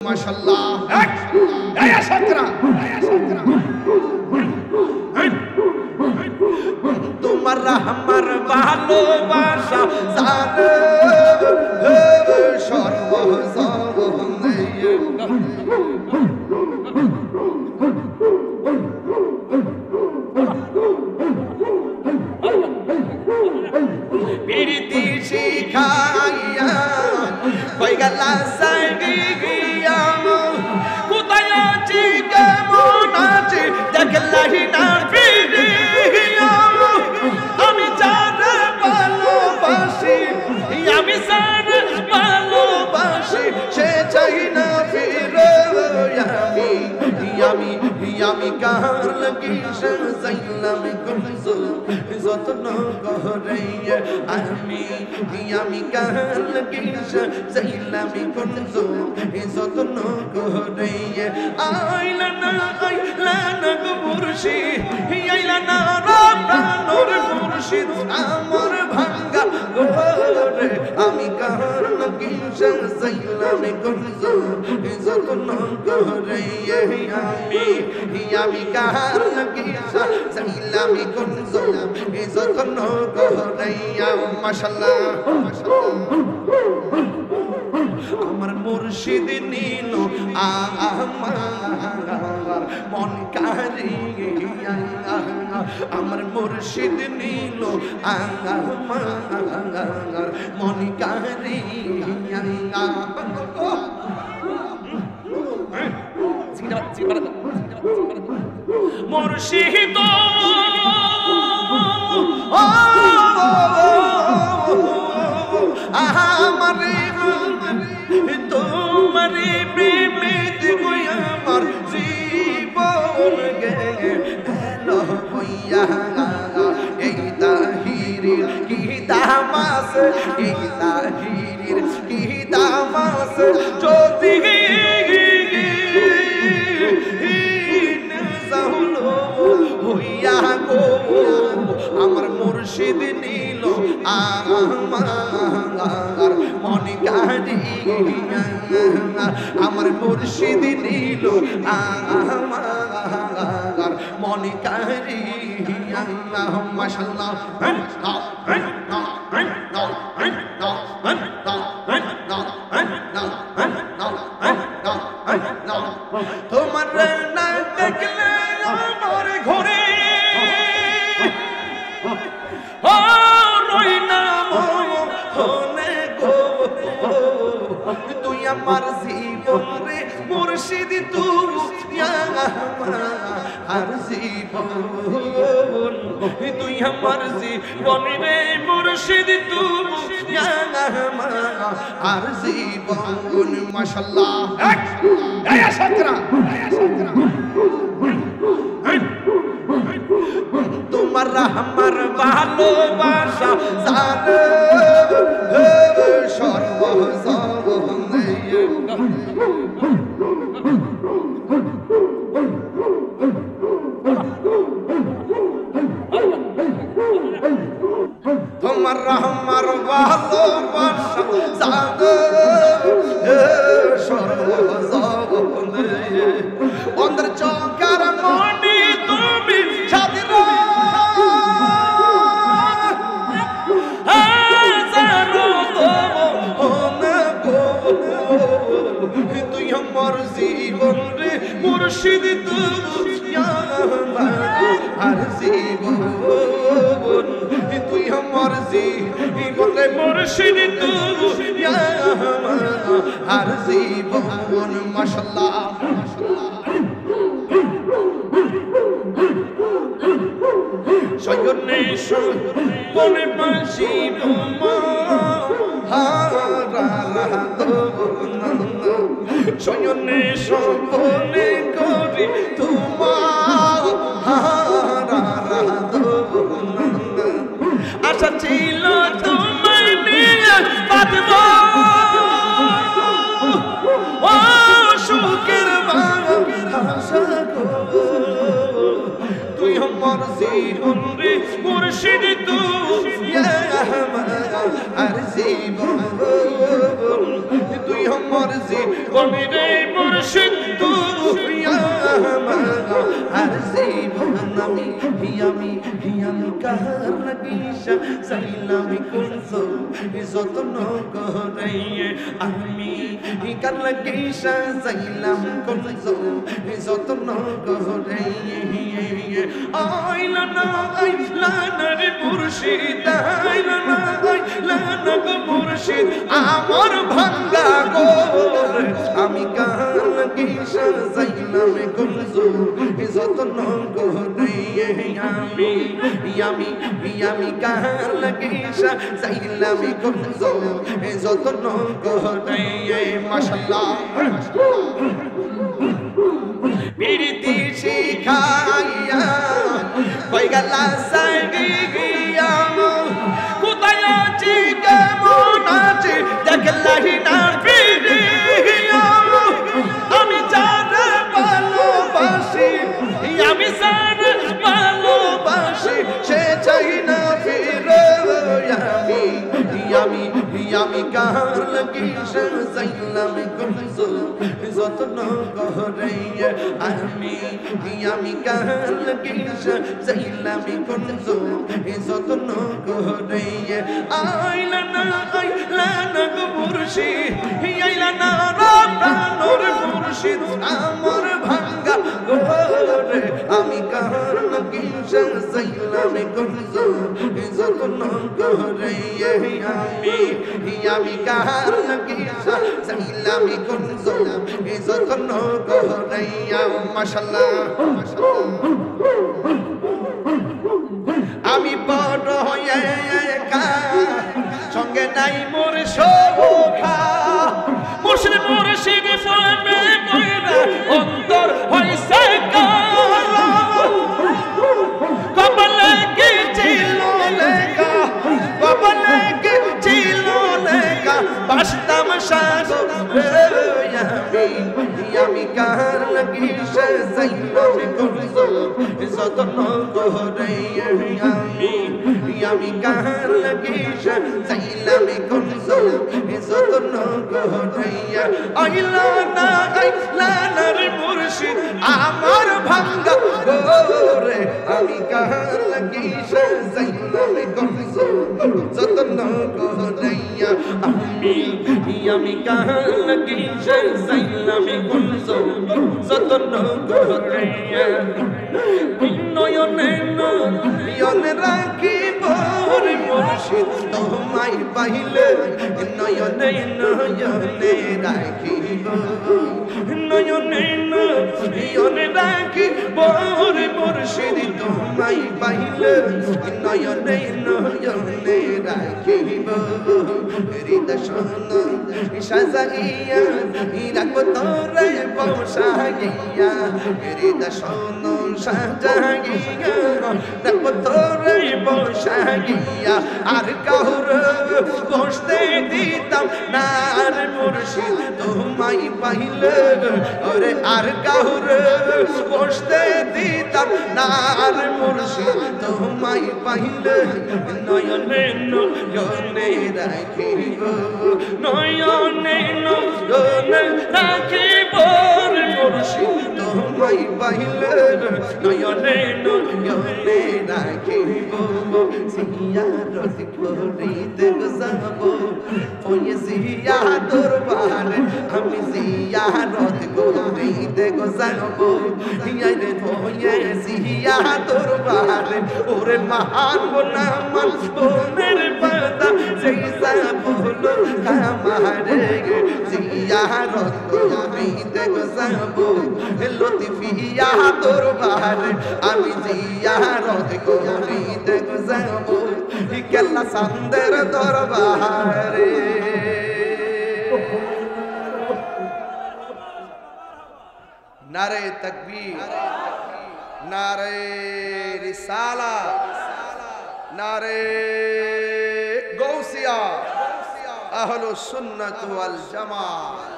মাশাআল্লাহ এই আশাকরা তোমার আমার ভালোবাসা জানে সর্বজনে প্রীতি শিখাইয়া কই গেলা সাইগিয়া কোথায় আছি কেমন আছি দেখলাই না ফিরিয়া আমি যারে ভালোবাসি আমি যারে ভালোবাসি সে চাই না ফিরে আমি কার লাগি সাইলাম কুনজু যতন করে আমি কার লাগি সাইলাম কুনজু যতন করে আইলা না গো মুর্শিদ আইলা না প্রাণর মুর্শিদ আমার ভাঙ্গা ঘরে আমি কার লাগি সাইলাম কুনজু যতন করে আমি কার লাগি সাইলাম কুনজু যতন করে মাশাআল্লাহ আমার মুর্শিদ নীল আমার মন কারিয়া আমার মুর্শিদ নীল আমার মন কারিয়া মুর্শিদ আমার তোমারে প্রেমিত গো আমার জীবন গেল হইয়া এই তাহিরির কি তামাস এই তাহিরির কি তামাস যদি হইয়া গো আমার মুর্শিদ নীল আমার মন কারিয়া আমার মুর্শিদ নীল আমার মন কারিয়া মাশাআল্লাহ তোমার না দেখলে আমার ঘরে রই না মনে গো তুই আমার জীবন রে মুর্শিদ তুই আর জীবন তুই আমার জীবন রে মুর্শিদ তুই আর জীবন মাশাআল্লাহ এই আশাকরা তোমার আমার ভালোবাসা জানে সর্বজনে তোমার আমার ভালোবাসা জানে সর্বজনে অন্তর চকার মনি তুমি ছাদির তুই আমার জীবন রে মুর্শিদ তুই আর জীবন তুই আমার জীবন রে মুর্শিদ তুই আর জীবন মাশাআল্লাহ সয়নে পরে বাঁশি সয়নে সপনে করি তোমার আশা ছিল তোমায় নিয়ে বাঁধব ও সুখের ভাষা তুই আমার জীবন রে মুর্শিদ তুই আর জীবন তুই আমার জীবন বমিরে মুর্শিদ তুই আমার আর জীবন আমি কার লাগিসা সাইলামি কুনজো যতন করে আমি কার লাগিসা সাইলাম কুনজো যতন করে আইলা না রে মুর্শিদ আইলা না গো মুর্শিদ আমার ভাঙ্গা গোর আমি কার লাগিসা সাইলাম কুনজো যতন করে আমি কার লাগিসা সাইলামি কুনজো যতন করে মাশাআল্লাহ বিরতি শিখাইয়া কই গেলা সাইগিয়া কোথায় আছি কেমন আছি দেখলাহি না ফিরিয়া আমি যারে ভালোবাসি আমি যারে ভালোবাসি সে চাই না ফিরে আমি কার লাগিসা সাইলামি কুনজো যতন করে আমি কার লাগিসা সাইলামি কুনজো যতন করে আইলা না গো মুর্শিদ আইলা না প্রাণর মুর্শিদ আমার ভাঙ্গা গোরে আমি কার লাগিসা সাইলামি কুনজো যতন করে আমি কার লাগিসা সাইলামি কুনজো যতন করে মাশাআল্লাহ আমি বড় হয়ে সঙ্গে নাই মোর শোভা মুর্শিদ প্রেমে ময়রা অন্তর হইছে কালা কবলে কি ছিল লেখা কবলে কি ছিল লেখা বাসতাম সাগরে আমি কার লাগিসা সাইলামি কুনজো যতন করে আমি কার লাগিসা সাইলামি কুনজো যতন করে আইলা না রে মুর্শিদ আমার ভাঙ্গা গোরে আমি কার লাগিসা সাইলামি কুনজো যতন করে আমি কার লাগিসা সাইলামি কুনজো যতন করে নয়নে রাখিব রে মুর্শিদ তোমায় পাইলে নয়নে রাখিব নয়নে রাখিব রে মুর্শিদ তোমায় পাইলে নয়নে রাখিব হৃদয় শোন সাজাইয়া রাখবো তোরে বসাইয়া হৃদয় শোন সাজাইয়া রাখবো তোরে বসাইয়া আর কাহুর বসতে দিতাম না আর মুর্শিদ তোমায় পাইলে ওরে আর কাহুর বসতে দিতাম না আর মুর্শিদ তোমায় পাইলে নয়নে রাখিব নয়নে রাখিব রে মুর্শিদ তোমায় পাইলে নয়নে রাখিব জিয়ারত করিতে যাব ওই জিয়া দরবারে আমি জিয়ারত করিতে যাব ইয়ারে ওই জিয়া দরবারে ওরে মহান গোলাম বোনের পাতা জৈসা বলো কামারে জিয়ারত করিতে যাব লতিফিয়া দরবারে আমি জিয়ারত করিতে যাব কেল্লা সান্দের দরবারে নারে তাকবীর নারে রিসালাত নারে গৌসিয়া আহলুস সুন্নাত ওয়াল জামাত